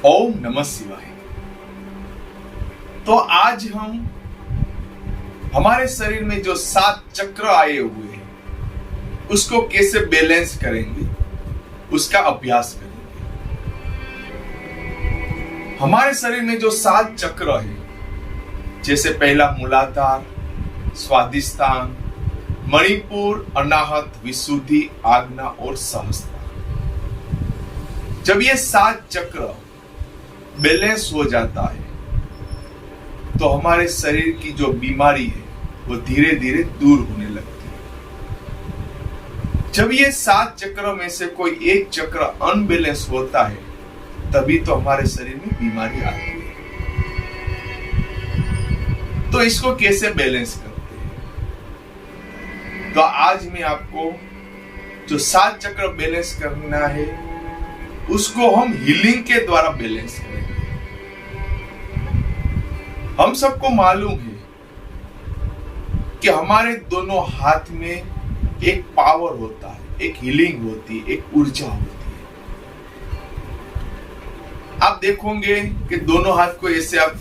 ओम नमः शिवाय। तो आज हम हमारे शरीर में जो 7 चक्र आए हुए हैं उसको कैसे बैलेंस करेंगे, उसका अभ्यास करेंगे। हमारे शरीर में जो 7 चक्र है, जैसे पहला मूलाधार, स्वादिष्ठान, मणिपुर, अनाहत, विशुद्धि, आज्ञा और सहस्त्रार। जब ये 7 चक्र बैलेंस हो जाता है तो हमारे शरीर की जो बीमारी है वो धीरे धीरे दूर होने लगती है। जब ये 7 चक्रों में से कोई एक चक्र अनबैलेंस होता है तभी तो हमारे शरीर में बीमारी आती है। तो इसको कैसे बैलेंस करते हैं? तो आज मैं आपको जो 7 चक्र बैलेंस करना है उसको हम हीलिंग के द्वारा बैलेंस करेंगे। हम सबको मालूम है कि हमारे दोनों हाथ में एक पावर होता है, एक हीलिंग होती है, एक ऊर्जा होती है। आप देखोगे कि दोनों हाथ को ऐसे आप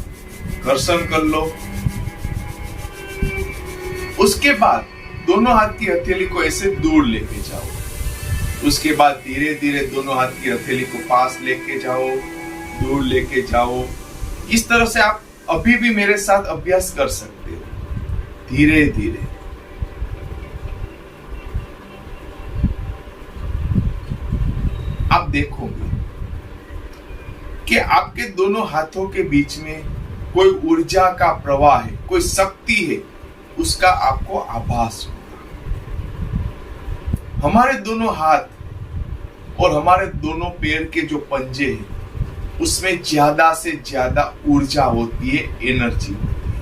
घर्षण कर लो, उसके बाद दोनों हाथ की हथेली को ऐसे दूर लेके जाओ, उसके बाद धीरे धीरे दोनों हाथ की हथेली को पास लेके जाओ, दूर लेके जाओ। इस तरह से आप अभी भी मेरे साथ अभ्यास कर सकते हो, धीरे धीरे। आप देखोगे कि आपके दोनों हाथों के बीच में कोई ऊर्जा का प्रवाह है, कोई शक्ति है, उसका आपको आभास होगा। हमारे दोनों हाथ और हमारे दोनों पैर के जो पंजे हैं उसमें ज्यादा से ज्यादा ऊर्जा होती है, एनर्जी होती है।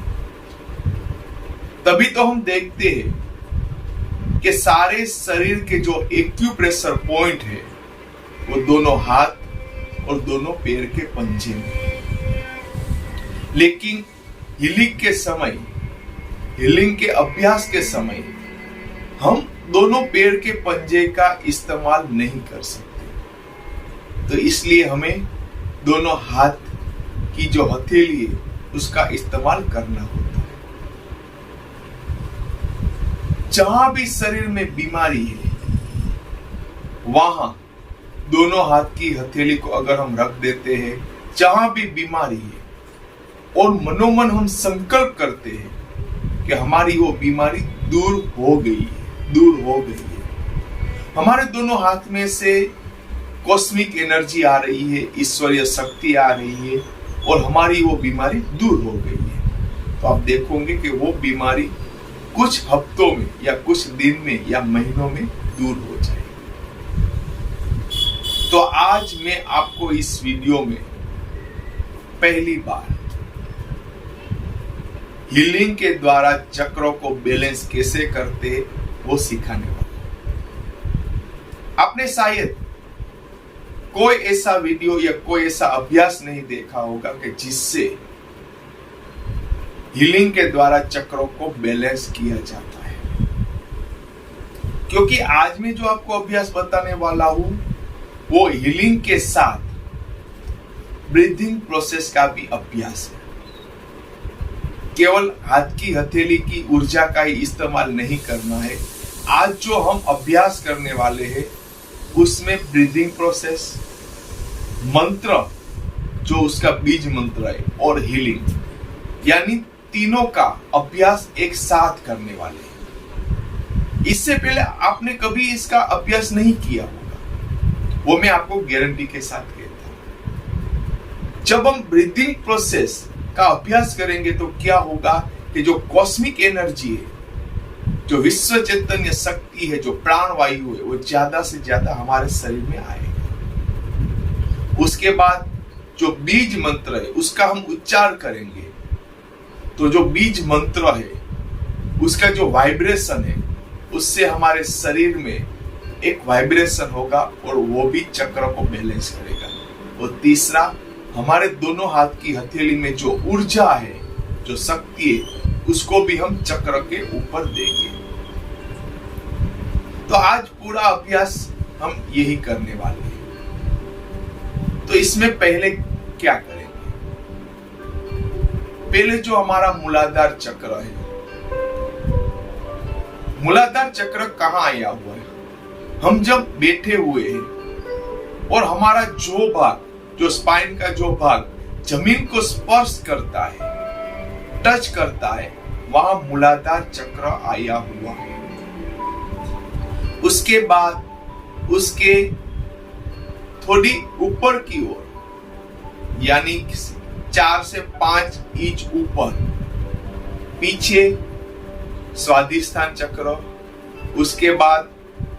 तभी तो हम देखते हैं कि सारे शरीर के जो एक्यूप्रेशर पॉइंट है वो दोनों हाथ और दोनों पैर के पंजे में। लेकिन हीलिंग के समय, हीलिंग के अभ्यास के समय हम दोनों पैर के पंजे का इस्तेमाल नहीं कर सकते। तो इसलिए हमें दोनों हाथ की जो हथेली है उसका इस्तेमाल करना होता है। जहां भी शरीर में बीमारी है वहां दोनों हाथ की हथेली को अगर हम रख देते हैं, जहां भी बीमारी है, और मनोमन हम संकल्प करते हैं कि हमारी वो बीमारी दूर हो गई है, दूर हो गई है। हमारे दोनों हाथ में से कॉस्मिक एनर्जी आ रही है, ईश्वरीय शक्ति आ रही है और हमारी वो बीमारी दूर हो गई है। तो आप देखोगे कि वो बीमारी कुछ हफ्तों में या कुछ दिन में या महीनों में दूर हो जाएगी। तो आज मैं आपको इस वीडियो में पहली बार हीलिंग के द्वारा चक्रों को बैलेंस कैसे करते वो सिखाने वाला। आपने शायद कोई ऐसा वीडियो या कोई ऐसा अभ्यास नहीं देखा होगा कि जिससे हीलिंग के द्वारा चक्रों को बैलेंस किया जाता है। क्योंकि आज मैं जो आपको अभ्यास बताने वाला हूं वो हीलिंग के साथ ब्रीदिंग प्रोसेस का भी अभ्यास है। केवल हाथ की हथेली की ऊर्जा का ही इस्तेमाल नहीं करना है। आज जो हम अभ्यास करने वाले हैं उसमें ब्रीदिंग प्रोसेस, मंत्र जो उसका बीज मंत्र है, और हीलिंग, यानी तीनों का अभ्यास एक साथ करने वाले हैं। इससे पहले आपने कभी इसका अभ्यास नहीं किया होगा, वो मैं आपको गारंटी के साथ कहता हूं। जब हम ब्रीदिंग प्रोसेस का अभ्यास करेंगे तो क्या होगा कि जो कॉस्मिक एनर्जी है, जो विश्व चैतन्य शक्ति है, जो प्राण वायु है, वो ज्यादा से ज्यादा हमारे शरीर में आएगा। उसके बाद जो बीज मंत्र है उसका हम उच्चार करेंगे तो जो बीज मंत्र है उसका जो वाइब्रेशन है उससे हमारे शरीर में एक वाइब्रेशन होगा और वो भी चक्र को बैलेंस करेगा। और तीसरा, हमारे दोनों हाथ की हथेली में जो ऊर्जा है, जो शक्ति है, उसको भी हम चक्र के ऊपर देंगे। तो आज पूरा अभ्यास हम यही करने वाले हैं। तो इसमें पहले क्या करेंगे? पहले जो हमारा मूलाधार चक्र है, मूलाधार चक्र कहाँ आया हुआ है? हम जब बैठे हुए हैं और हमारा जो भाग, जो स्पाइन का जो भाग जमीन को स्पर्श करता है, टच करता है, वहां मूलाधार चक्र आया हुआ है। उसके बाद उसके थोड़ी ऊपर की ओर, यानी 4 से 5 इंच ऊपर पीछे स्वादिष्ठान चक्र, उसके बाद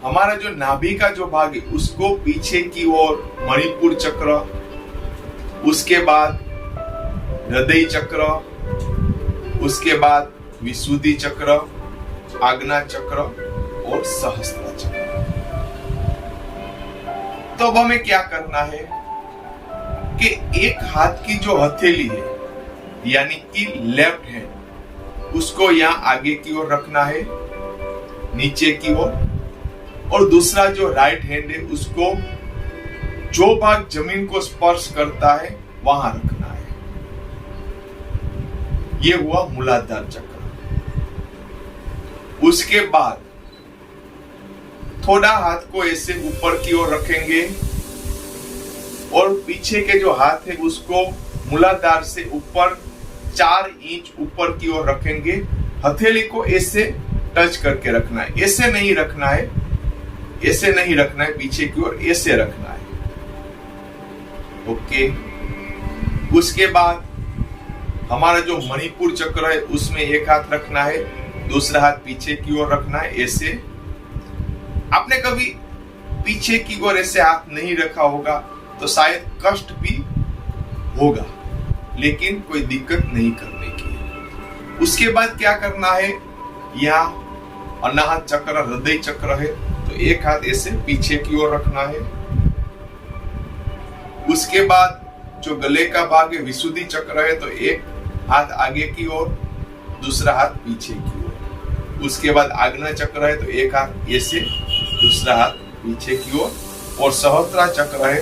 हमारा जो नाभि का जो भाग है उसको पीछे की ओर मणिपुर चक्र, उसके बाद हृदय चक्र, उसके बाद विशुद्धि चक्र, आज्ञा चक्र और सहस्त्र चक्र। तो अब हमें क्या करना है कि एक हाथ की जो हथेली है, यानी कि लेफ्ट हैंड, उसको यहां आगे की ओर रखना है, नीचे की ओर, और दूसरा जो राइट हैंड है उसको जो भाग जमीन को स्पर्श करता है वहां रखना है। यह हुआ मूलाधार चक्र। उसके बाद थोड़ा हाथ को ऐसे ऊपर की ओर रखेंगे और पीछे के जो हाथ है उसको मूलाधार से ऊपर 4 इंच ऊपर की ओर रखेंगे। हथेली को ऐसे टच करके रखना है, ऐसे नहीं रखना है, ऐसे नहीं रखना है, पीछे की ओर ऐसे रखना है। ओके। उसके बाद हमारा जो मणिपुर चक्र है उसमें एक हाथ रखना है, दूसरा हाथ पीछे की ओर रखना है, ऐसे। आपने कभी पीछे की ओर ऐसे हाथ नहीं रखा होगा तो शायद कष्ट भी होगा, लेकिन कोई दिक्कत नहीं करने की। उसके बाद क्या करना है, यहाँ अनाहत चक्र, हृदय चक्र है, तो एक हाथ ऐसे पीछे की ओर रखना है। उसके बाद जो गले का भाग है विशुद्धि चक्र है, तो एक हाथ आगे की ओर, दूसरा हाथ पीछे की ओर। उसके बाद आज्ञा चक्र है, तो एक हाथ ऐसे, दूसरा हाथ पीछे की ओर, और सहस्त्र चक्र है,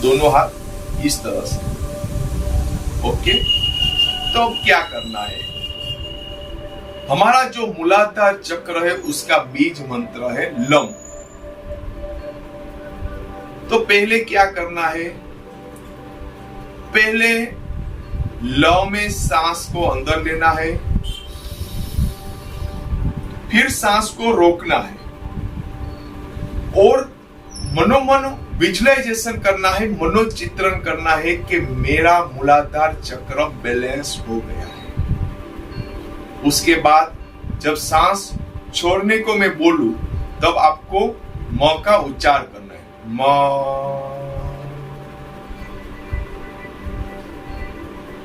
दोनों हाथ इस तरह से। ओके। तो अब क्या करना है, हमारा जो मूलाधार चक्र है उसका बीज मंत्र है लम। तो पहले क्या करना है, पहले ल में सांस को अंदर लेना है, फिर सांस को रोकना है और मनोमन विजुअलाइजेशन करना है, मनोचित्रण करना है कि मेरा मूलाधार चक्र बैलेंस हो गया है। उसके बाद जब सांस छोड़ने को मैं बोलूं तब आपको म का उच्चार करना है, म।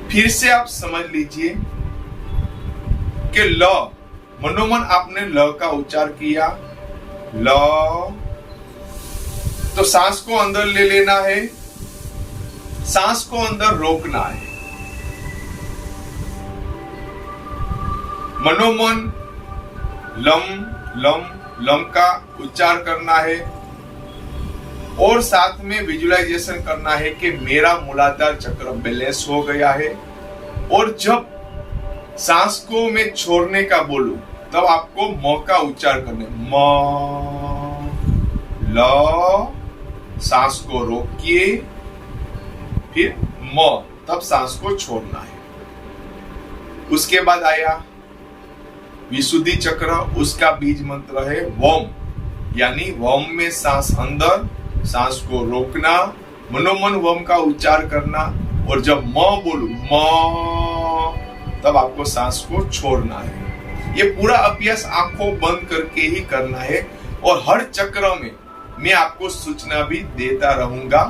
फिर से आप समझ लीजिए कि ल, मनोमन आपने ल का उच्चार किया, ल, तो सांस को अंदर ले लेना है, सांस को अंदर रोकना है, मनोमन लम लम लम का उच्चार करना है और साथ में विजुअलाइजेशन करना है कि मेरा मूलाधार चक्र बैलेंस हो गया है। और जब सांस को मैं छोड़ने का बोलूं तब आपको म का उच्चार करना है, म, ल, सांस को रोकिए, फिर म, तब सांस को छोड़ना है। उसके बाद आया विशुद्धि चक्र, उसका बीज मंत्र है वम, यानी वम में सांस अंदर, सांस को रोकना, मनोमन वम का उच्चार करना, और जब म बोलूं म, तब आपको सांस को छोड़ना है। ये पूरा अभ्यास आंखों बंद करके ही करना है और हर चक्र में मैं आपको सूचना भी देता रहूंगा,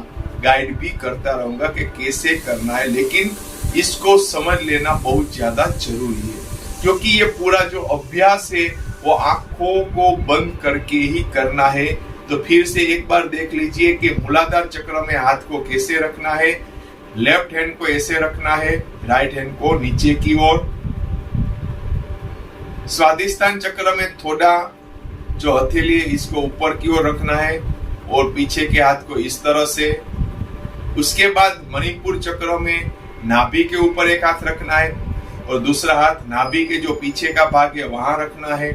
गाइड भी करता रहूंगा कि कैसे करना है, लेकिन इसको समझ लेना बहुत ज्यादा जरूरी है क्योंकि ये पूरा जो अभ्यास है वो आंखों को बंद करके ही करना है। तो फिर से एक बार देख लीजिए कि मूलाधार चक्र में हाथ को कैसे रखना है, लेफ्ट हैंड को ऐसे रखना है, राइट हैंड को नीचे की ओर। स्वादिष्ठान चक्र में थोड़ा जो हथेली है इसको ऊपर की ओर रखना है और पीछे के हाथ को इस तरह से, उसके बाद मणिपुर चक्र में नाभि के ऊपर एक हाथ रखना है और दूसरा हाथ नाभि के जो पीछे का भाग है वहां रखना है।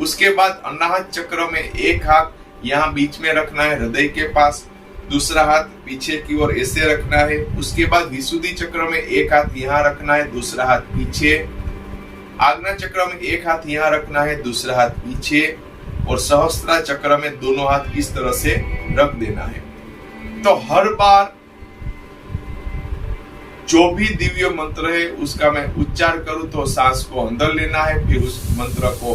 उसके बाद अनाहत चक्र में एक हाथ यहाँ बीच में रखना है हृदय के पास, दूसरा हाथ पीछे की ओर ऐसे रखना है। उसके बाद विशुद्धि चक्र में एक हाथ यहाँ रखना है, दूसरा हाथ पीछे। आज्ञा चक्र में एक हाथ यहाँ रखना है, दूसरा हाथ पीछे। और सहस्त्रा चक्र में दोनों हाथ इस तरह से रख देना है। तो हर बार जो भी दिव्य मंत्र है उसका मैं उच्चार करूं तो सांस को अंदर लेना है, फिर उस मंत्र को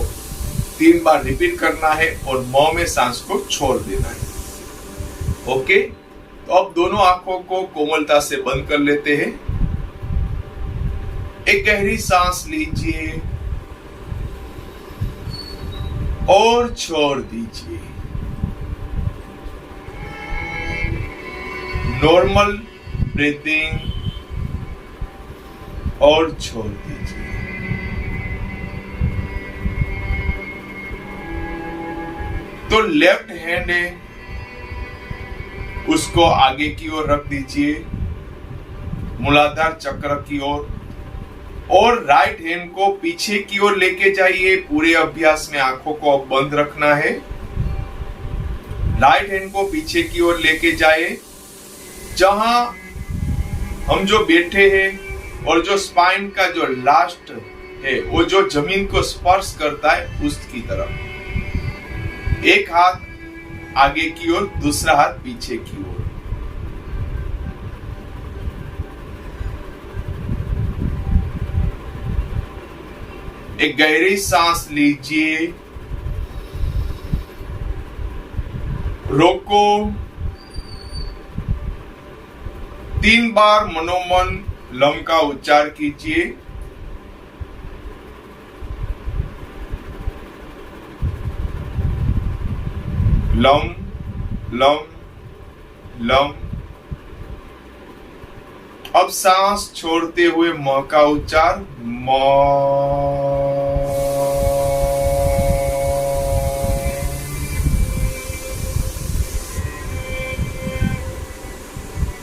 3 बार रिपीट करना है और मुंह में सांस को छोड़ देना है। ओके, तो अब दोनों आंखों को कोमलता से बंद कर लेते हैं। एक गहरी सांस लीजिए और छोड़ दीजिए। नॉर्मल ब्रीथिंग और छोड़ दीजिए। तो लेफ्ट हैंड है उसको आगे की ओर रख दीजिए मूलाधार चक्र की ओर, और राइट हैंड को पीछे की ओर लेके जाइए। पूरे अभ्यास में आंखों को बंद रखना है। राइट हैंड को पीछे की ओर लेके जाए, जहां हम जो बैठे हैं और जो स्पाइन का जो लास्ट है वो जो जमीन को स्पर्श करता है उसकी तरफ। एक हाथ आगे की ओर, दूसरा हाथ पीछे की ओर। एक गहरी सांस लीजिए, रोको। 3 बार मनोमन लम का उच्चार कीजिए। लम लम लम। अब सांस छोड़ते हुए म का उच्चार म।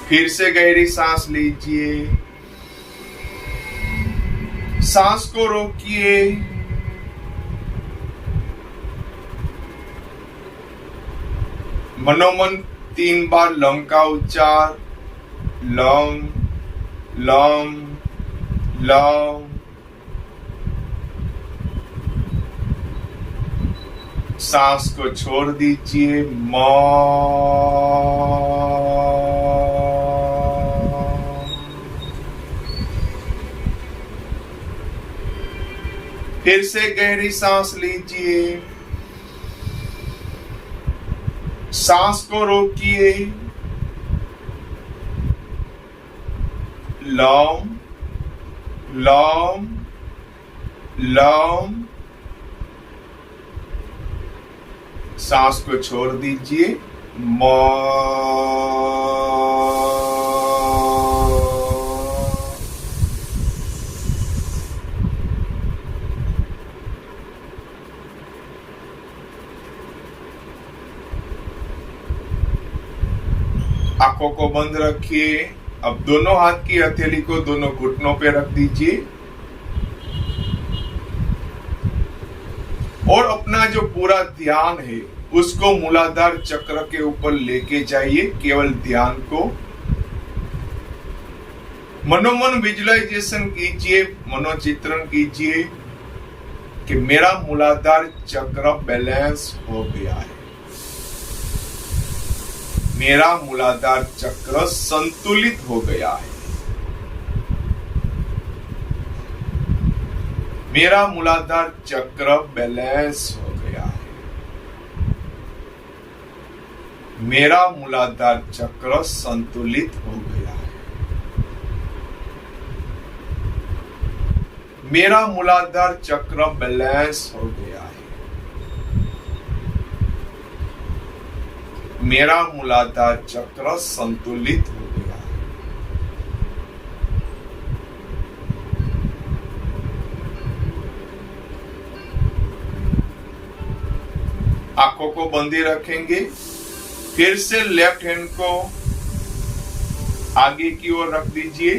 फिर से गहरी सांस लीजिए, सांस को रोकिए, मनोमन 3 बार लम का उच्चार। लम लम लम। सांस को छोड़ दीजिए म। फिर से गहरी सांस लीजिए, सांस को रोकिए। लम लम लम। सांस को छोड़ दीजिए म। आंखों को बंद रखिए। अब दोनों हाथ की हथेली को दोनों घुटनों पे रख दीजिए और अपना जो पूरा ध्यान है उसको मूलाधार चक्र के ऊपर लेके जाइए। केवल ध्यान को मनोमन विजुअलाइजेशन कीजिए, मनोचित्रण कीजिए कि मेरा मूलाधार चक्र बैलेंस हो गया है, मेरा मूलाधार चक्र संतुलित हो गया है, मेरा मूलाधार चक्र बैलेंस हो गया है, मेरा मूलाधार चक्र संतुलित हो गया है, मेरा मूलाधार चक्र बैलेंस हो गया है, मेरा मूलाधार चक्र संतुलित हो गया है। आंखों को बंदी रखेंगे। फिर से लेफ्ट हैंड को आगे की ओर रख दीजिए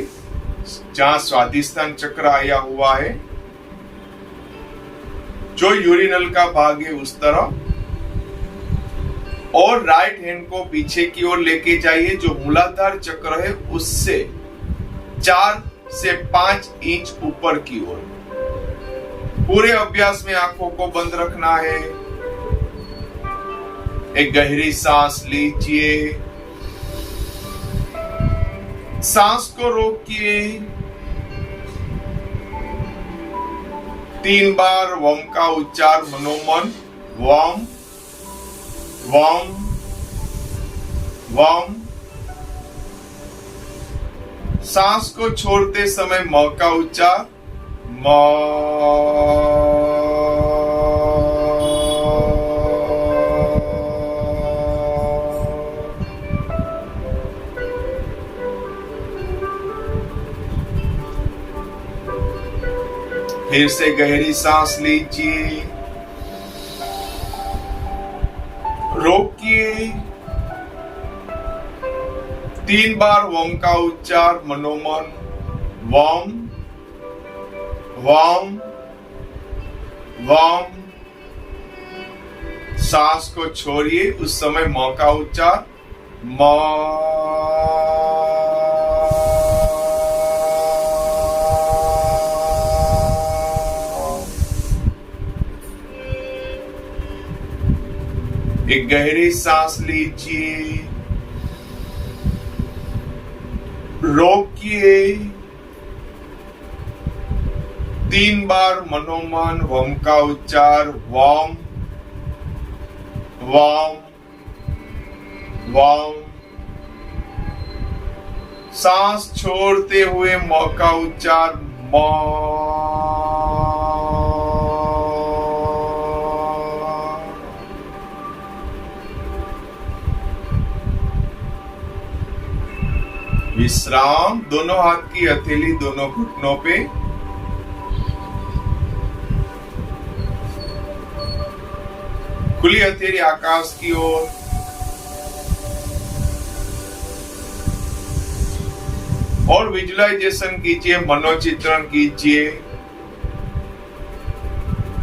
जहां स्वादिष्टान चक्र आया हुआ है, जो यूरिनल का भाग है उस तरफ, और राइट हैंड को पीछे की ओर लेके जाइए, जो मूलाधार चक्र है उससे 4 से 5 इंच ऊपर की ओर। पूरे अभ्यास में आंखों को बंद रखना है। एक गहरी सांस लीजिए, सांस को रोकिए, 3 बार वम का उच्चार मनोमन, वम वम वम। सांस को छोड़ते समय म का उच्चार म। फिर से गहरी सांस लीजिए, रोकिए, 3 बार वम का उच्चार मनोमन, वम वम वम। सांस को छोड़िए, उस समय म का उच्चार म। एक गहरी सांस लीजिए, रोकिए, 3 बार मनोमन वम का उच्चार वम वम वम। सांस छोड़ते हुए म का उच्चार म। विश्राम। दोनों हाथ की हथेली दोनों घुटनों पे, खुली हथेली आकाश की ओर। और विजुअलाइजेशन कीजिए, मनोचित्रण कीजिए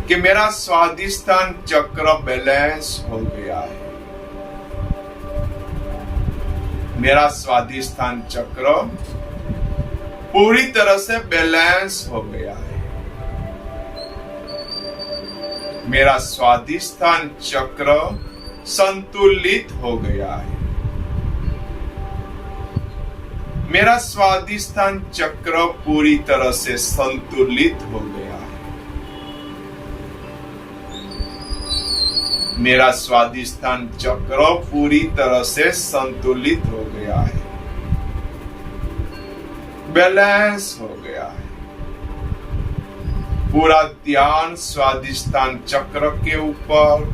कि मेरा स्वादिष्टान चक्र बैलेंस हो गया है। मेरा स्वादिष्टान चक्र पूरी तरह से बैलेंस हो गया है। मेरा स्वादिष्टान चक्र संतुलित हो गया है। मेरा स्वादिष्टान चक्र पूरी तरह से संतुलित हो गया है। मेरा स्वादिष्टान चक्र पूरी तरह से संतुलित हो गया है, बैलेंस हो गया है। पूरा ध्यान स्वादिष्टान चक्र के ऊपर।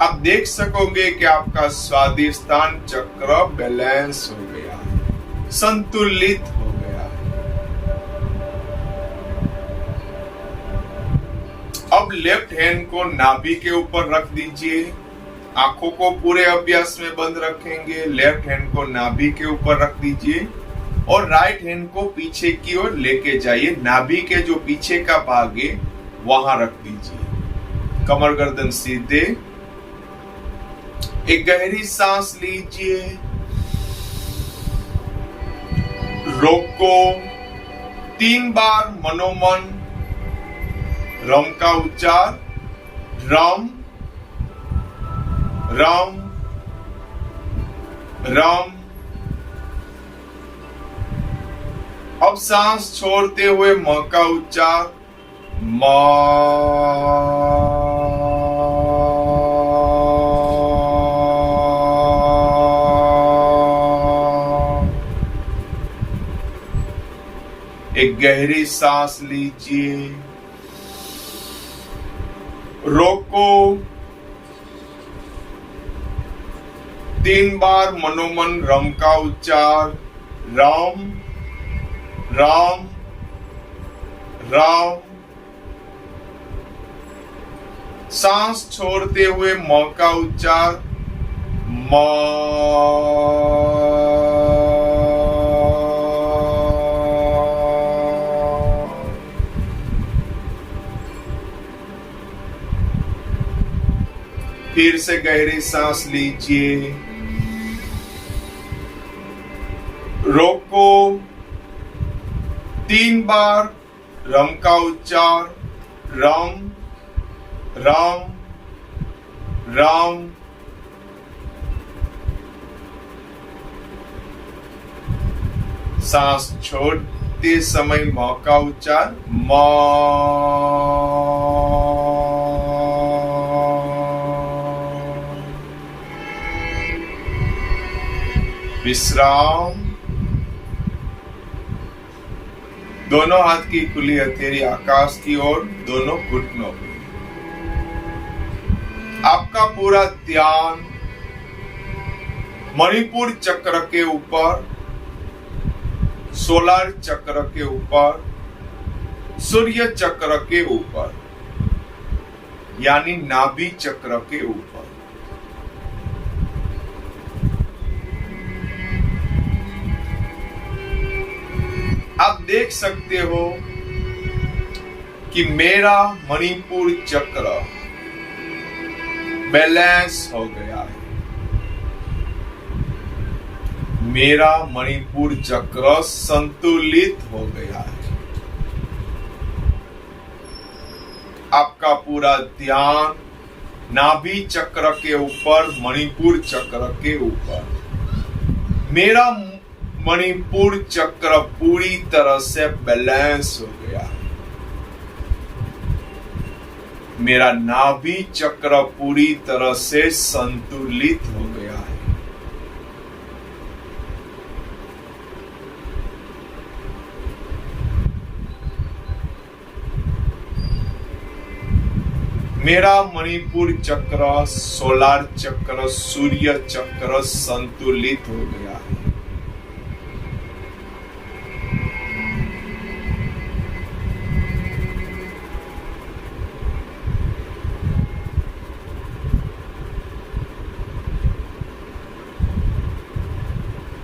आप देख सकोगे कि आपका स्वादिष्टान चक्र बैलेंस हो गया है, संतुलित हो गया है। अब लेफ्ट हैंड को नाभि के ऊपर रख दीजिए। आंखों को पूरे अभ्यास में बंद रखेंगे। लेफ्ट हैंड को नाभि के ऊपर रख दीजिए और राइट हैंड को पीछे की ओर लेके जाइए। नाभि के जो पीछे का भाग है वहां रख दीजिए। कमर गर्दन सीधे। एक गहरी सांस लीजिए, रोको, 3 बार मनोमन रम का उच्चार, रम रम रम। अब सांस छोड़ते हुए म का उच्चार, म। एक गहरी सांस लीजिए, रोको, 3 बार मनोमन रम का उच्चार, राम राम राम। सांस छोड़ते हुए म का उच्चार, म। फिर से गहरी सांस लीजिए, रोको, 3 बार रम का उच्चार, रम राम राम। सांस छोड़ते समय म का उच्चार, म। विश्राम। दोनों हाथ की खुली हथेली आकाश की ओर, दोनों घुटनों पे। आपका पूरा ध्यान मणिपुर चक्र के ऊपर, सोलर चक्र के ऊपर, सूर्य चक्र के ऊपर, यानी नाभि चक्र के ऊपर। आप देख सकते हो कि मेरा मणिपुर चक्र बैलेंस हो गया है। मेरा मणिपुर चक्र संतुलित हो गया है। आपका पूरा ध्यान नाभि चक्र के ऊपर, मणिपुर चक्र के ऊपर। मेरा मणिपुर चक्र पूरी तरह से बैलेंस हो गया है। मेरा नाभि चक्र पूरी तरह से संतुलित हो गया है। मेरा मणिपुर चक्र, सोलर चक्र, सूर्य चक्र संतुलित हो गया है।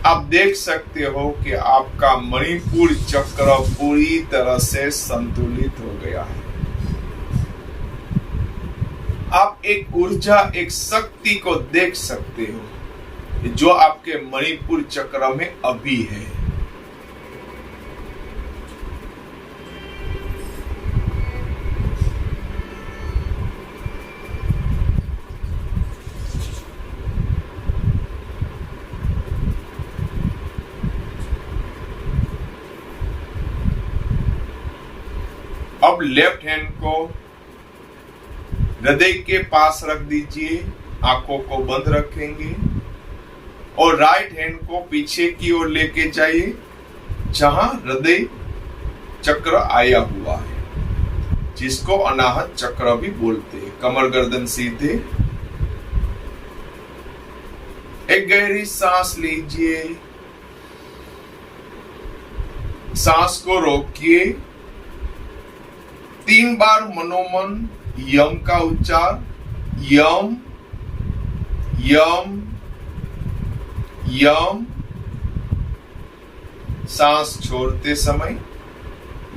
आप देख सकते हो कि आपका मणिपुर चक्र पूरी तरह से संतुलित हो गया है। आप एक ऊर्जा, एक शक्ति को देख सकते हो जो आपके मणिपुर चक्र में अभी है। अब लेफ्ट हैंड को हृदय के पास रख दीजिए, आंखों को बंद रखेंगे और राइट हैंड को पीछे की ओर लेके जाइए जहां हृदय चक्र आया हुआ है, जिसको अनाहत चक्र भी बोलते हैं। कमर गर्दन सीधे। एक गहरी सांस लीजिए, सांस को रोकिए, 3 बार मनोमन यम का उच्चार, यम यम यम। सांस छोड़ते समय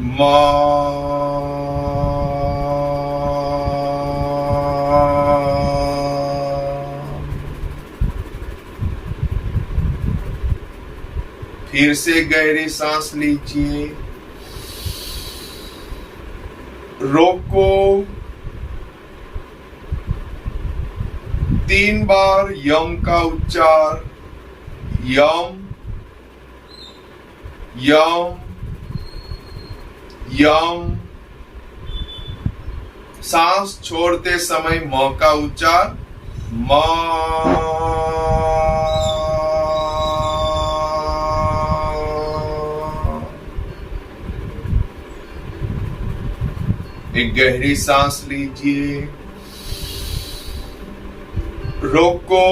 म। फिर से गहरी सांस लीजिए, रोको, 3 बार यम का उच्चार, यम यम यम। सांस छोड़ते समय म का उच्चार, म। एक गहरी सांस लीजिए, रोको,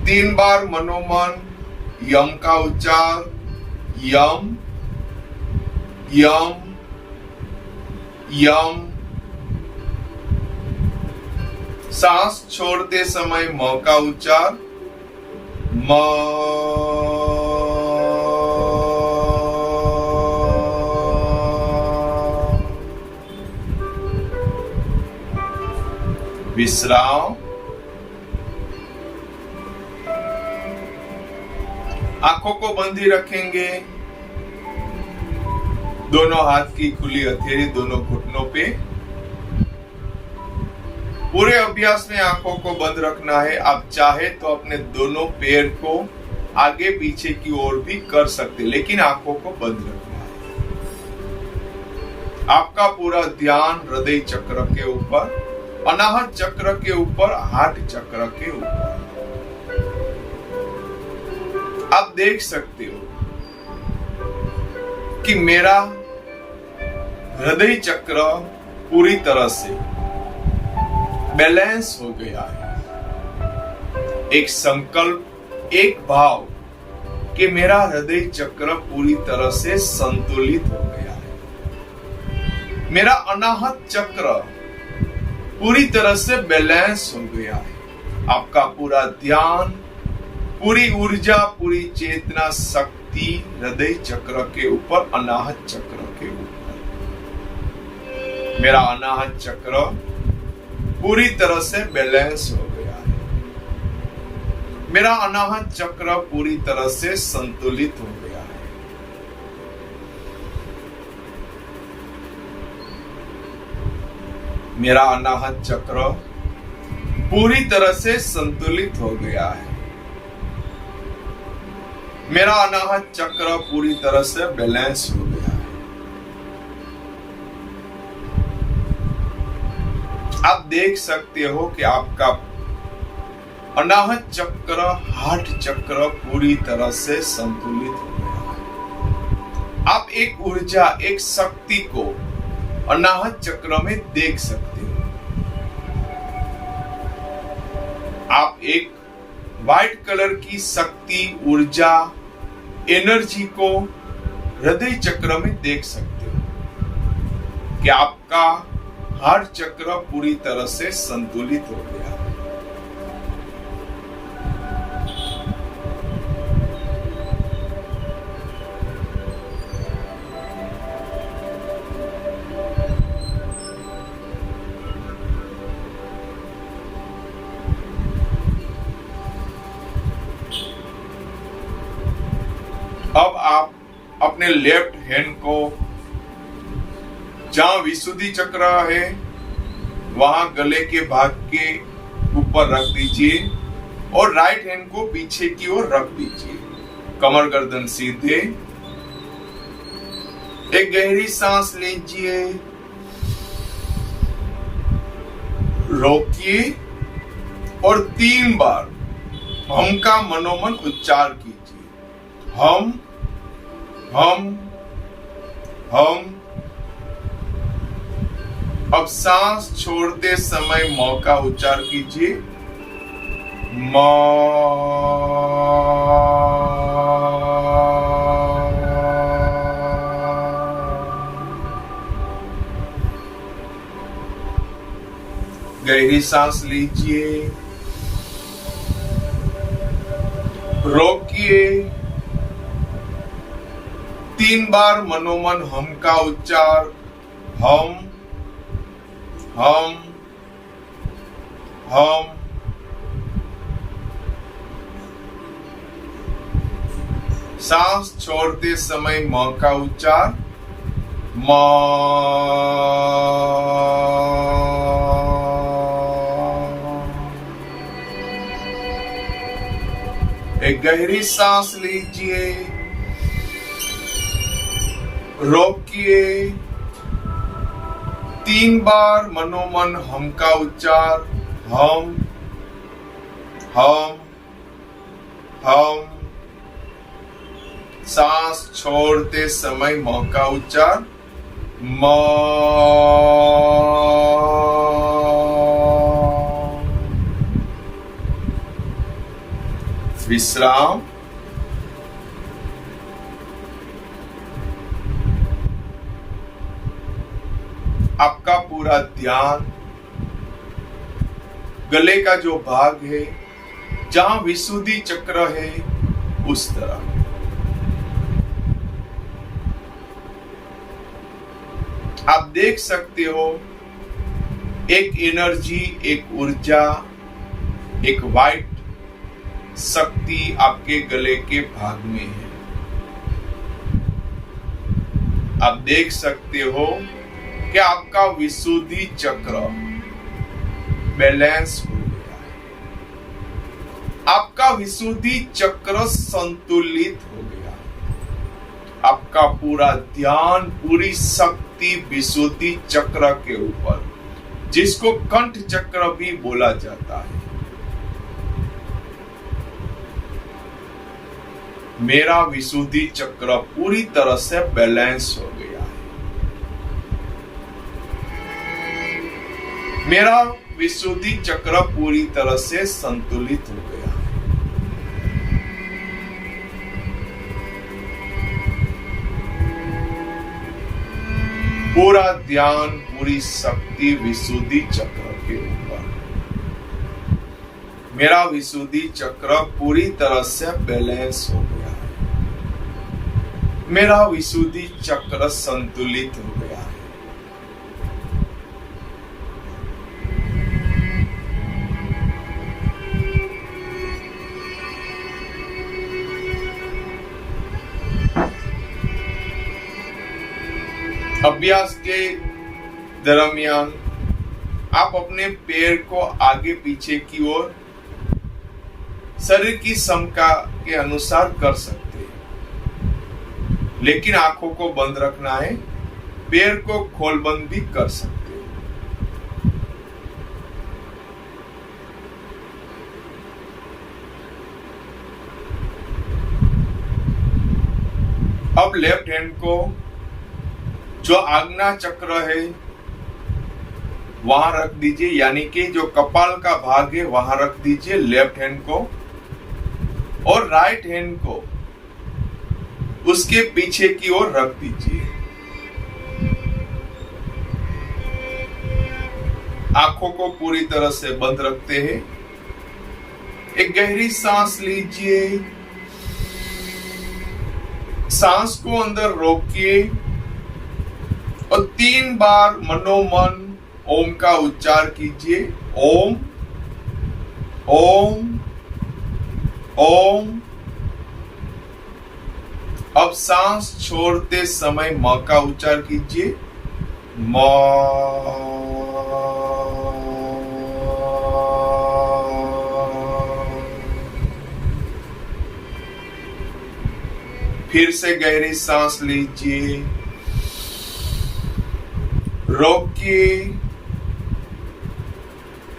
3 बार मनोमन यम का उच्चार, यम यम यम। सांस छोड़ते समय म का उच्चार, म। विश्राम। आंखों को बंद ही रखेंगे, दोनों हाथ की खुली हथेली दोनों घुटनों पे। पूरे अभ्यास में आंखों को बंद रखना है। आप चाहे तो अपने दोनों पैर को आगे पीछे की ओर भी कर सकते, लेकिन आंखों को बंद रखना है। आपका पूरा ध्यान हृदय चक्र के ऊपर, अनाहत चक्र के ऊपर, हार्ट चक्र के ऊपर। आप देख सकते हो कि मेरा हृदय चक्र पूरी तरह से बैलेंस हो गया है। एक संकल्प, एक भाव कि मेरा हृदय चक्र पूरी तरह से संतुलित हो गया है। मेरा अनाहत चक्र पूरी तरह से बैलेंस हो गया है। आपका पूरा ध्यान, पूरी ऊर्जा, पूरी चेतना शक्ति हृदय चक्र के ऊपर, अनाहत चक्र के ऊपर। मेरा अनाहत चक्र पूरी तरह से बैलेंस हो गया है। मेरा अनाहत चक्र पूरी तरह से संतुलित हो गया है। मेरा अनाहत चक्र पूरी तरह से संतुलित हो गया है। मेरा अनाहत चक्र पूरी तरह से बैलेंस हो गया है। आप देख सकते हो कि आपका अनाहत चक्र, हार्ट चक्र पूरी तरह से संतुलित हो गया है। आप एक ऊर्जा, एक शक्ति को अनाहत चक्र में देख सकते हो। आप एक व्हाइट कलर की शक्ति, ऊर्जा, एनर्जी को हृदय चक्र में देख सकते हो कि आपका हार्ट चक्र पूरी तरह से संतुलित हो गया है। अब आप अपने लेफ्ट हैंड को जहां विशुद्धि चक्र है वहां गले के भाग के ऊपर रख दीजिए और राइट हैंड को पीछे की ओर रख दीजिए। कमर गर्दन सीधे। एक गहरी सांस लीजिए, रोकिए और 3 बार हम का मनोमन उच्चार कीजिए। हम हम हम। अब सांस छोड़ते समय म का उच्चार कीजिए। म। गहरी सांस लीजिए, रोकिए, 3 बार मनोमन हम का उच्चार। हम हम हम। सांस छोड़ते समय म का उच्चार। म। एक गहरी सांस लीजिए, रोकिए, 3 बार मनोमन हम का उच्चार। हम हम हम। सांस छोड़ते समय म का उच्चार। विश्राम। आपका पूरा ध्यान गले का जो भाग है, जहां विशुद्धि चक्र है, उस तरह। आप देख सकते हो एक एनर्जी, एक ऊर्जा, एक वाइट शक्ति आपके गले के भाग में है। आप देख सकते हो कि आपका विशुद्धि चक्र बैलेंस हो गया है। आपका विशुद्धि चक्र संतुलित हो गया। आपका पूरा ध्यान, पूरी शक्ति विशुद्धि चक्र के ऊपर, जिसको कंठ चक्र भी बोला जाता है। मेरा विशुद्धि चक्र पूरी तरह से बैलेंस हो गया है। मेरा विशुद्धि चक्र पूरी तरह से संतुलित हो गया है। पूरा ध्यान, पूरी शक्ति विशुद्धि चक्र के ऊपर। मेरा विशुद्धि चक्र पूरी तरह से बैलेंस हो गया है। मेरा विशुद्धि चक्र संतुलित हो गया है। अभ्यास के दरमियान आप अपने पैर को आगे पीछे की ओर शरीर की क्षमता के अनुसार कर सकते हैं, लेकिन आंखों को बंद रखना है। पैर को खोल बंद भी कर सकते हैं। अब लेफ्ट हैंड को जो आज्ञा चक्र है वहां रख दीजिए, यानी कि जो कपाल का भाग है वहां रख दीजिए लेफ्ट हैंड को, और राइट हैंड को उसके पीछे की ओर रख दीजिए। आंखों को पूरी तरह से बंद रखते हैं। एक गहरी सांस लीजिए। सांस को अंदर रोकिए और 3 बार मनोमन ओम का उच्चार कीजिए। ओम, ओम, ओम। अब सांस छोड़ते समय म का उच्चार कीजिए। म। फिर से गहरी सांस लीजिए, रोकिए।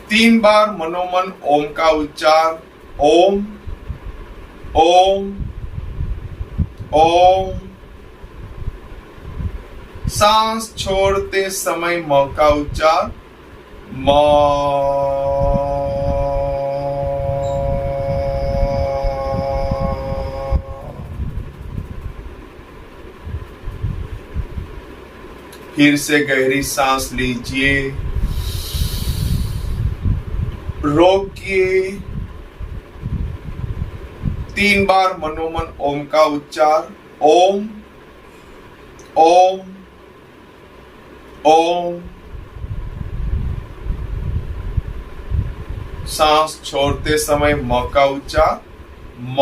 3 बार मनोमन ओम का उच्चार। ओम, ओम, ओम। सांस छोड़ते समय म का उच्चार। म। फिर से गहरी सांस लीजिए, रोकिए। 3 बार मनोमन ओम का उच्चार। ओम, ओम, ओम। सांस छोड़ते समय म का उच्चार। म।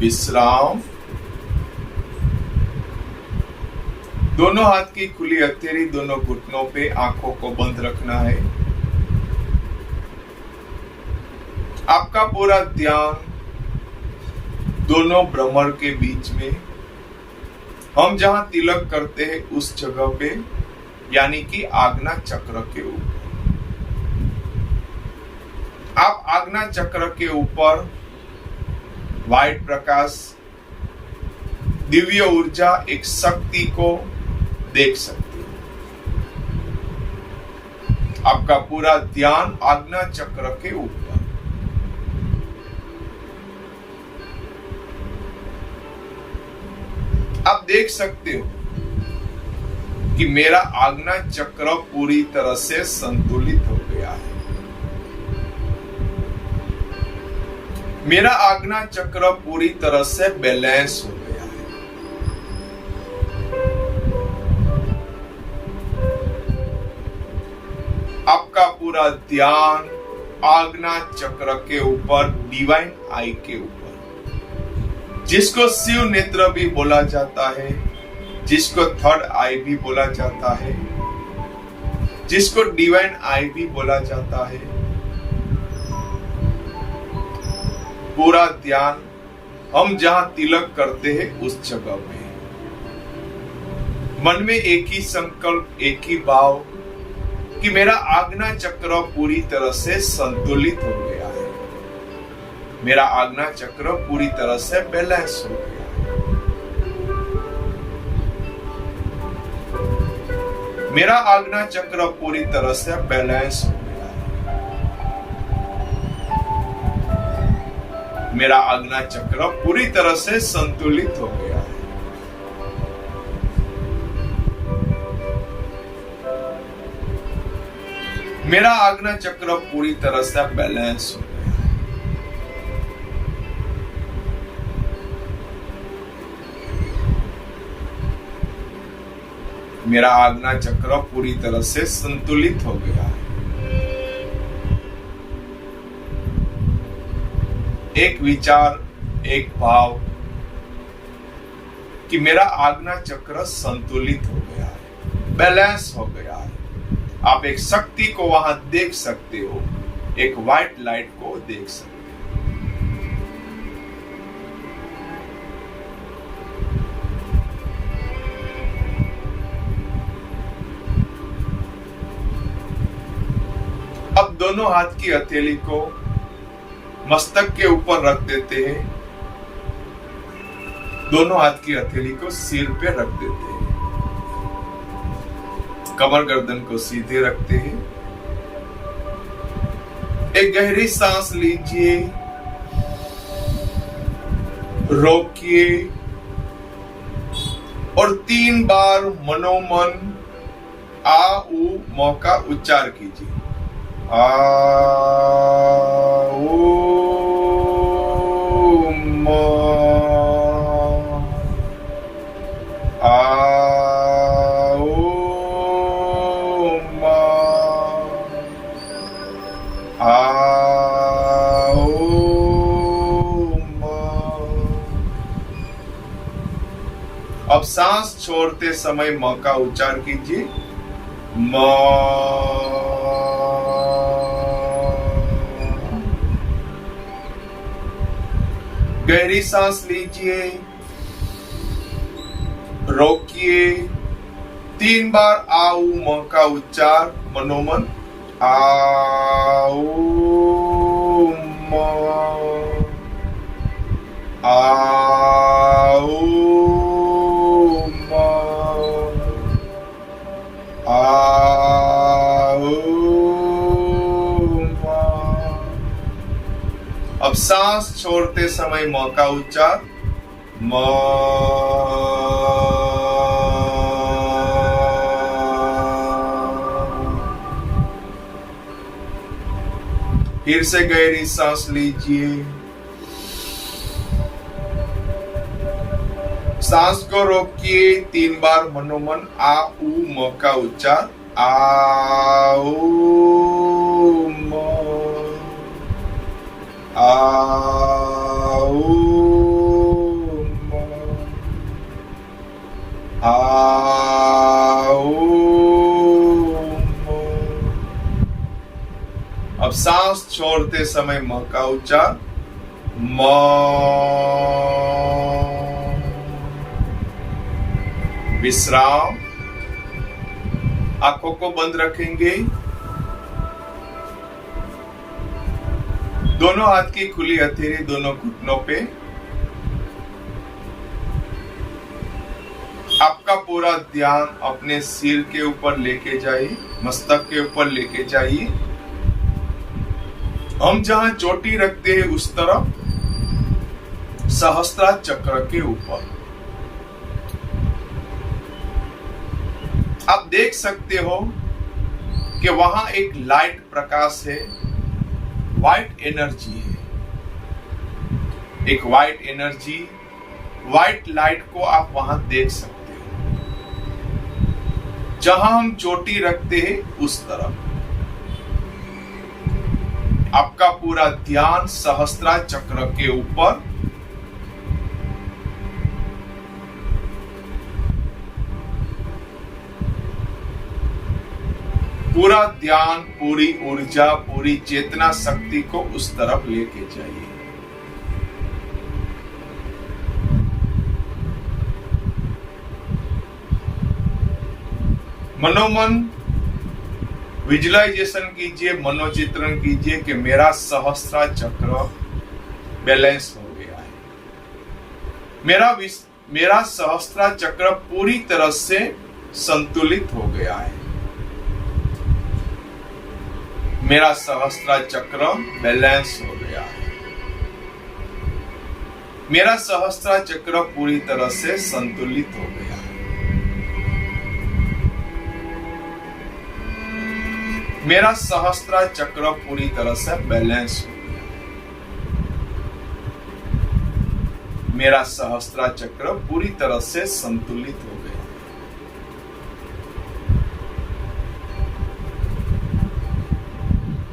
विश्राम। दोनों हाथ की खुली हथेली दोनों घुटनों पे, आंखों को बंद रखना है। आपका पूरा ध्यान दोनों भ्रमर के बीच में, हम जहां तिलक करते हैं उस जगह पे, यानी कि आज्ञा चक्र के ऊपर। आप आज्ञा चक्र के ऊपर व्हाइट प्रकाश, दिव्य ऊर्जा, एक शक्ति को देख सकते हो। आपका पूरा ध्यान आज्ञा चक्र के ऊपर। आप देख सकते हो कि मेरा आज्ञा चक्र पूरी तरह से संतुलित हो गया है। मेरा आज्ञा चक्र पूरी तरह से बैलेंस हो गया है। आपका पूरा ध्यान आज्ञा चक्र के ऊपर, डिवाइन आई के ऊपर, जिसको शिव नेत्र भी बोला जाता है, जिसको थर्ड आई भी बोला जाता है, जिसको डिवाइन आई भी बोला जाता है। पूरा ध्यान हम जहां तिलक करते हैं उस जगह पे, मन में एक ही संकल्प, एक ही भाव कि मेरा आज्ञा चक्र पूरी तरह से संतुलित हो गया है, मेरा आज्ञा चक्र पूरी तरह से बैलेंस हो गया है, मेरा आज्ञा चक्र पूरी तरह से बैलेंस हो गया है, मेरा आज्ञा चक्र पूरी तरह से संतुलित हो गया है। मेरा आज्ञा चक्र पूरी तरह से बैलेंस हो गया है। मेरा आज्ञा चक्र पूरी तरह से संतुलित हो गया है। एक विचार, एक भाव कि मेरा आज्ञा चक्र संतुलित हो गया है, बैलेंस हो गया है। आप एक शक्ति को वहां देख सकते हो, एक व्हाइट लाइट को देख सकते हो। अब दोनों हाथ की हथेली को मस्तक के ऊपर रख देते हैं, दोनों हाथ की हथेली को सिर पे रख देते हैं, कमर गर्दन को सीधे रखते हैं। एक गहरी सांस लीजिए, रोकिए और 3 बार मनोमन आ ऊ म का उच्चार कीजिए। आ ऊ म, आ अब सांस छोड़ते समय म का उच्चार कीजिए। म। गहरी सांस लीजिए, रोकिए, 3 बार आ ऊ म का उच्चार मनोमन। आ ऊ म, आ ऊ अब सांस छोड़ते समय म का उच्चार म। फिर से गहरी सांस लीजिए, सांस को रोकिए, 3 बार मनोमन आ ऊ म का उच्चार। आ ऊ म, आ ऊ म, आ ऊ म। अब सांस छोड़ते समय म का उच्चार म। विश्राम। आंखों को बंद रखेंगे। दोनों हाथ की खुली हथेली दोनों घुटनों पे। आपका पूरा ध्यान अपने सिर के ऊपर लेके जाइए, मस्तक के ऊपर लेके जाइए। हम जहां चोटी रखते हैं उस तरफ सहस्त्रार चक्र के ऊपर आप देख सकते हो कि वहां एक लाइट प्रकाश है, व्हाइट एनर्जी है। एक व्हाइट एनर्जी, व्हाइट लाइट को आप वहां देख सकते हो। जहां हम चोटी रखते हैं उस तरफ आपका पूरा ध्यान सहस्त्रार चक्र के ऊपर। पूरा ध्यान, पूरी ऊर्जा, पूरी चेतना शक्ति को उस तरफ लेके जाइए। मनोमन विजुअलाइजेशन कीजिए, मनोचित्रण कीजिए कि मेरा सहस्त्रार चक्र बैलेंस हो गया है। मेरा सहस्त्रार चक्र पूरी तरह से संतुलित हो गया है। मेरा सहस्त्रार चक्र बैलेंस हो गया है। मेरा सहस्त्रार चक्र पूरी तरह से संतुलित हो गया है। मेरा सहस्त्रार चक्र पूरी तरह से बैलेंस हो गया है। मेरा सहस्त्रार चक्र पूरी तरह से संतुलित हो गया।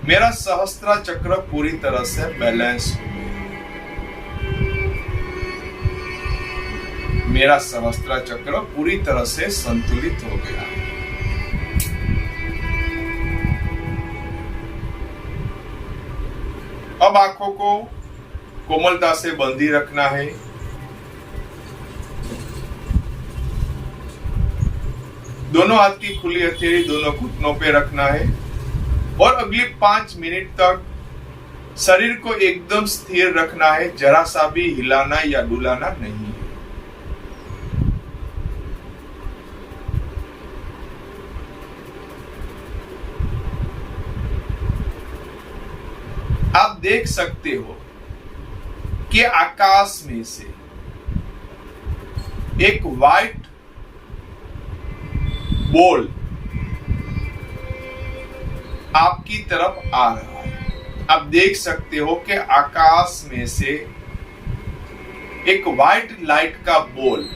मेरा सहस्त्रार चक्र पूरी तरह से बैलेंस हो गया। मेरा सहस्त्रार चक्र पूरी तरह से संतुलित हो गया। अब आंखों को कोमलता से बंदी रखना है। दोनों हाथ की खुली हथेली दोनों घुटनों पे रखना है और अगले 5 मिनट तक शरीर को एकदम स्थिर रखना है। जरा सा भी हिलाना या डुलाना नहीं है। आप देख सकते हो कि आकाश में से एक व्हाइट बॉल आपकी तरफ आ रहा है। आप देख सकते हो कि आकाश में से एक व्हाइट लाइट का बॉल,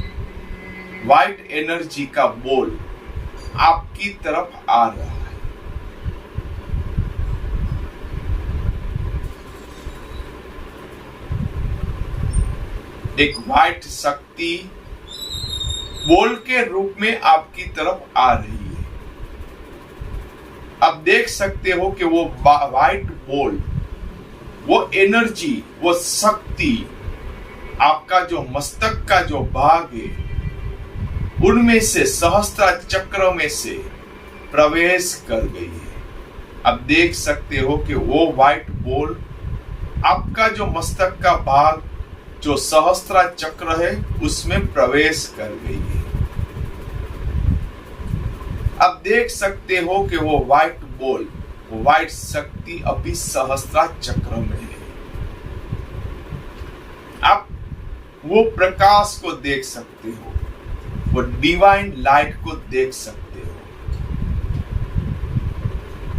व्हाइट एनर्जी का बॉल आपकी तरफ आ रहा है। एक व्हाइट शक्ति बॉल के रूप में आपकी तरफ आ रही है। आप देख सकते हो कि वो व्हाइट बॉल, वो एनर्जी, वो शक्ति आपका जो मस्तक का जो भाग है उनमें से सहस्त्रार चक्र में से प्रवेश कर गई है। आप देख सकते हो कि वो व्हाइट बॉल आपका जो मस्तक का भाग जो सहस्त्रार चक्र है उसमें प्रवेश कर गई है। आप देख सकते हो कि वो व्हाइट बॉल, वो व्हाइट शक्ति अभी सहस्त्रार चक्र में है। आप वो प्रकाश को देख सकते हो, वो डिवाइन लाइट को देख सकते हो।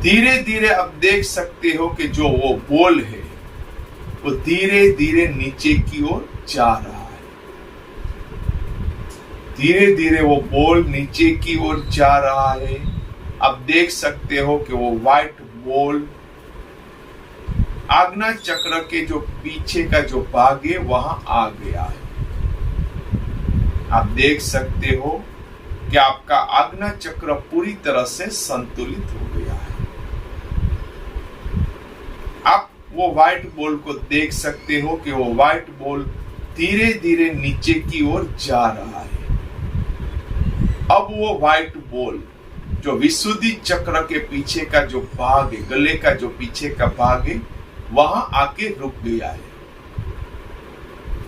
धीरे धीरे आप देख सकते हो कि जो वो बॉल है वो धीरे धीरे नीचे की ओर जा रहा है। धीरे धीरे वो बॉल नीचे की ओर जा रहा है। आप देख सकते हो कि वो व्हाइट बॉल आज्ञा चक्र के जो पीछे का जो भाग है वहां आ गया है। आप देख सकते हो कि आपका आज्ञा चक्र पूरी तरह से संतुलित हो गया है। आप वो व्हाइट बॉल को देख सकते हो कि वो व्हाइट बॉल धीरे धीरे नीचे की ओर जा रहा है। अब वो व्हाइट बॉल जो विशुद्धि चक्र के पीछे का जो भाग है, गले का जो पीछे का भाग है, वहां आके रुक गया है।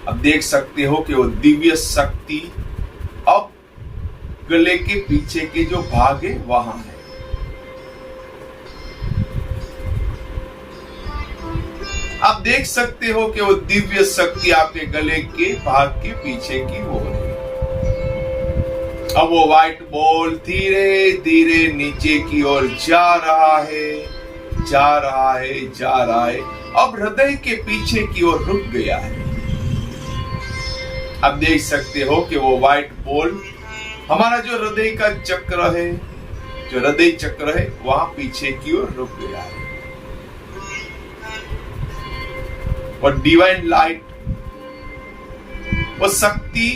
अब देख सकते हो कि वो दिव्य शक्ति अब गले के पीछे के जो भाग है वहां है। आप देख सकते हो कि वो दिव्य शक्ति आपके गले के भाग के पीछे की ओर है। अब वो व्हाइट बॉल धीरे धीरे नीचे की ओर जा रहा है, जा रहा है, जा रहा है। अब हृदय के पीछे की ओर रुक गया है। अब देख सकते हो कि वो व्हाइट बॉल हमारा जो हृदय का चक्र है, जो हृदय चक्र है, वहां पीछे की ओर रुक गया है। और डिवाइन लाइट, वो शक्ति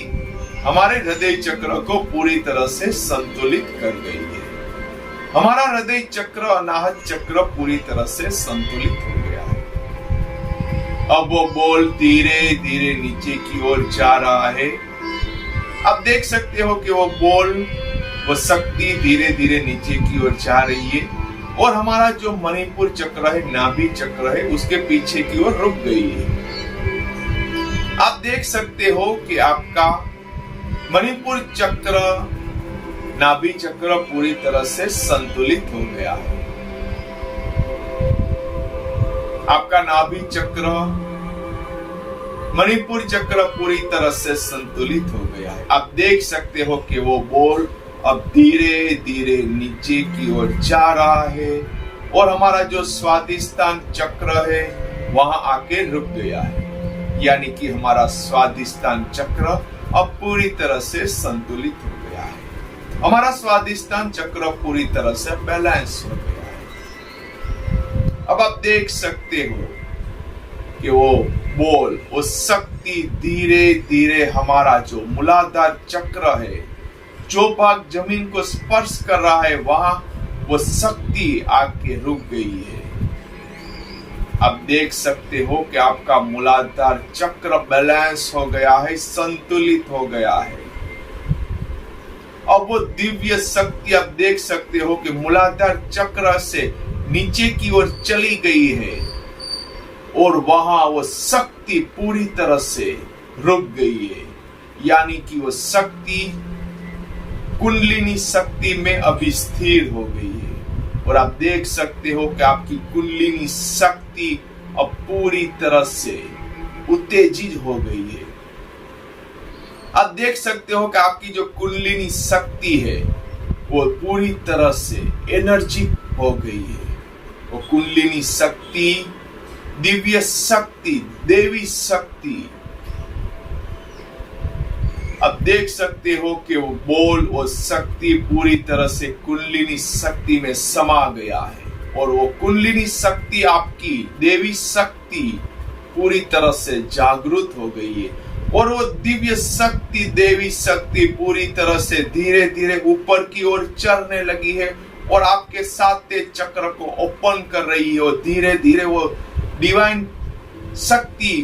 हमारे हृदय चक्र को पूरी तरह से संतुलित कर गई है। हमारा हृदय चक्र, अनाहत चक्र पूरी तरह से संतुलित हो गया है। अब वो बॉल धीरे धीरे नीचे की ओर जा रहा है। अब देख सकते हो कि वो बॉल, वो शक्ति धीरे धीरे नीचे की ओर जा रही है और हमारा जो मणिपुर चक्र है, नाभि चक्र है, उसके पीछे की ओर रुक गई है। आप देख सकते हो कि आपका मणिपुर चक्र, नाभि चक्र पूरी तरह से संतुलित हो गया है। आपका नाभि चक्र, मणिपुर चक्र पूरी तरह से संतुलित हो गया है। आप देख सकते हो कि वो बॉल अब धीरे धीरे नीचे की ओर जा रहा है और हमारा जो स्वादिष्टान चक्र है वहां आके रुक गया है। यानी कि हमारा स्वादिष्टान चक्र अब पूरी तरह से संतुलित हो गया है। हमारा स्वादिष्टान चक्र पूरी तरह से बैलेंस हो गया है। अब आप देख सकते हो कि वो बॉल, वो शक्ति धीरे धीरे हमारा जो मूलाधार चक्र है, जो भाग जमीन को स्पर्श कर रहा है, वहां वो शक्ति आके रुक गई है। अब देख सकते हो कि आपका मूलाधार चक्र बैलेंस हो गया है, संतुलित हो गया है। अब वो दिव्य शक्ति आप देख सकते हो कि मूलाधार चक्र से नीचे की ओर चली गई है और वहां वो शक्ति पूरी तरह से रुक गई है। यानी कि वो शक्ति कुंडलिनी शक्ति में अभी स्थिर हो गई है। और आप देख सकते हो कि आपकी कुंडलिनी शक्ति अब पूरी तरह से उत्तेजित हो गई है। आप देख सकते हो कि आपकी जो कुंडलिनी शक्ति है वो पूरी तरह से एनर्जी हो गई है। वो कुंडलिनी शक्ति, दिव्य शक्ति, देवी शक्ति, अब देख सकते हो कि वो बॉल और शक्ति पूरी तरह से कुंडलिनी शक्ति में समा गया है और वो कुंडलिनी शक्ति, आपकी देवी शक्ति पूरी तरह से जागृत हो गई है और वो दिव्य शक्ति, देवी शक्ति पूरी तरह से धीरे धीरे ऊपर की ओर चढ़ने लगी है और आपके सातवें चक्र को ओपन कर रही है। और धीरे धीरे वो डिवाइन शक्ति,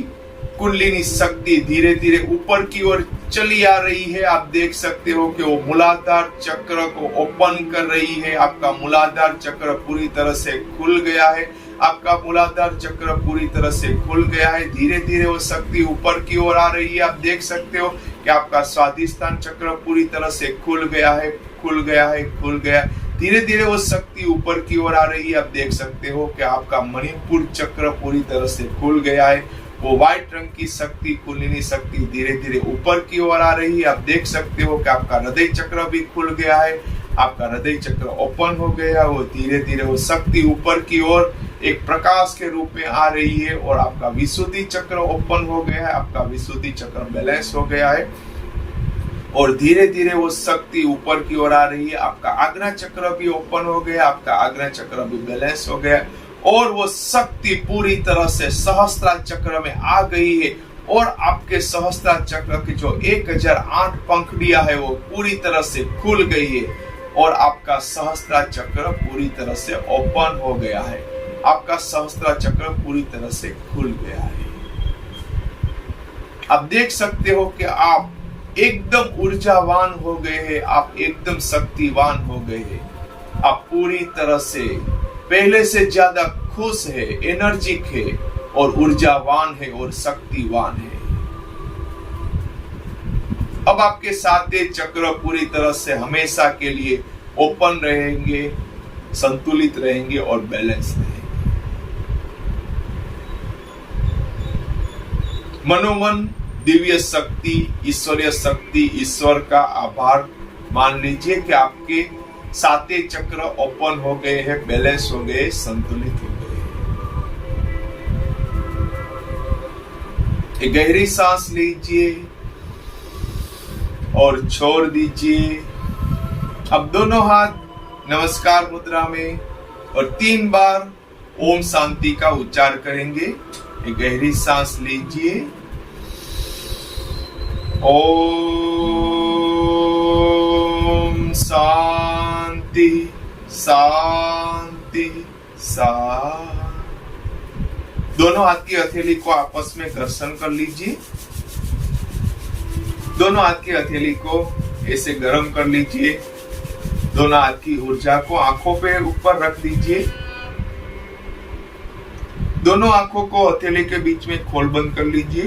कुंडलिनी शक्ति धीरे धीरे ऊपर की ओर चली आ रही है। आप देख सकते हो कि वो मूलाधार चक्र को ओपन कर रही है। आपका मूलाधार चक्र पूरी तरह से खुल गया है। आपका मूलाधार चक्र पूरी तरह से खुल गया है। धीरे धीरे वो शक्ति ऊपर की ओर आ रही है। आप देख सकते हो कि आपका स्वादिष्टान चक्र पूरी तरह से खुल गया है, खुल गया है, खुल गया। धीरे धीरे वो शक्ति ऊपर की ओर आ रही है। आप देख सकते हो कि आपका मणिपुर चक्र पूरी तरह से खुल गया है। वो व्हाइट रंग की शक्ति, कुंडलिनी शक्ति धीरे धीरे ऊपर की ओर आ रही है। आप देख सकते हो कि आपका हृदय चक्र भी खुल गया है। आपका हृदय चक्र ओपन हो गया। वो धीरे धीरे वो शक्ति ऊपर की ओर एक प्रकाश के रूप में आ रही है और आपका विशुद्धि चक्र ओपन हो गया है। आपका विशुद्धि चक्र बैलेंस हो गया है और धीरे धीरे वो शक्ति ऊपर की ओर आ रही है। आपका आज्ञा चक्र भी ओपन हो गया। आपका आज्ञा चक्र भी बैलेंस हो गया और वो शक्ति पूरी तरह से सहस्त्रार चक्र में आ गई है और आपके सहस्त्रार चक्र की जो 1008 पंखुड़ियां है वो पूरी तरह से खुल गई है और आपका सहस्त्रार चक्र पूरी तरह से ओपन हो गया है। आपका सहस्त्रार चक्र पूरी तरह से खुल गया है। आप देख सकते हो कि आप एकदम ऊर्जावान हो गए हैं। आप एकदम शक्तिवान हो गए हैं। आप पूरी तरह से पहले से ज्यादा खुश है, एनर्जिक है और ऊर्जावान है और शक्तिवान है। अब आपके साते चक्र पूरी तरह से हमेशा के लिए ओपन रहेंगे, संतुलित रहेंगे और बैलेंस रहेंगे। मनोमन दिव्य शक्ति, ईश्वरीय शक्ति, ईश्वर का आभार मान लीजिए कि आपके साते चक्र ओपन हो गए हैं, बैलेंस हो गए, संतुलित हो गए। एक गहरी सांस लीजिए और छोड़ दीजिए। अब दोनों हाथ नमस्कार मुद्रा में और 3 बार ओम शांति का उच्चार करेंगे। एक गहरी सांस लीजिए। ओम शांति शांति शांति। दोनों हाथ की हथेली को आपस में घर्षण कर लीजिए। दोनों हाथ की हथेली को ऐसे गर्म कर लीजिए। दोनों हाथ की ऊर्जा को आंखों पे ऊपर रख दीजिए। दोनों आंखों को हथेली के बीच में खोल बंद कर लीजिए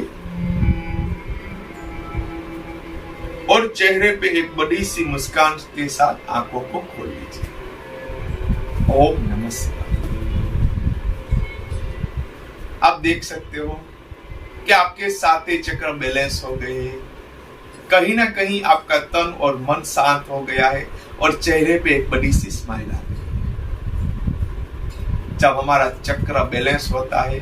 और चेहरे पे एक बड़ी सी मुस्कान के साथ आंखों को खोल लीजिए। ओम नमस्कार। आप देख सकते हो कि आपके साते चक्र बैलेंस हो गए हैं। कहीं ना कहीं आपका तन और मन शांत हो गया है और चेहरे पे एक बड़ी सी स्माइल आ गई। जब हमारा चक्र बैलेंस होता है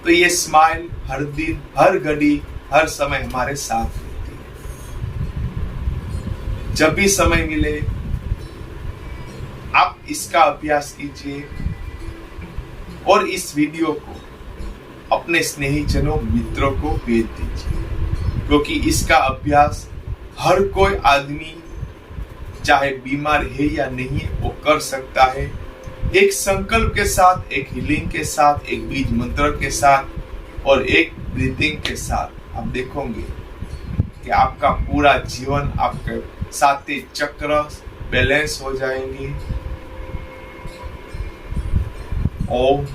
तो ये स्माइल हर दिन, हर घड़ी, हर समय हमारे साथ रहती है। जब भी समय मिले आप इसका अभ्यास कीजिए और इस वीडियो को अपने स्नेहीजनों, मित्रों को भेज दीजिए, क्योंकि इसका अभ्यास हर कोई आदमी चाहे बीमार है या नहीं वो कर सकता है। एक संकल्प के साथ, एक हीलिंग के साथ, एक बीज मंत्र के साथ और एक ब्रीथिंग के साथ आप देखोगे कि आपका पूरा जीवन, आपके साते चक्र बैलेंस हो जाएंगे। ओम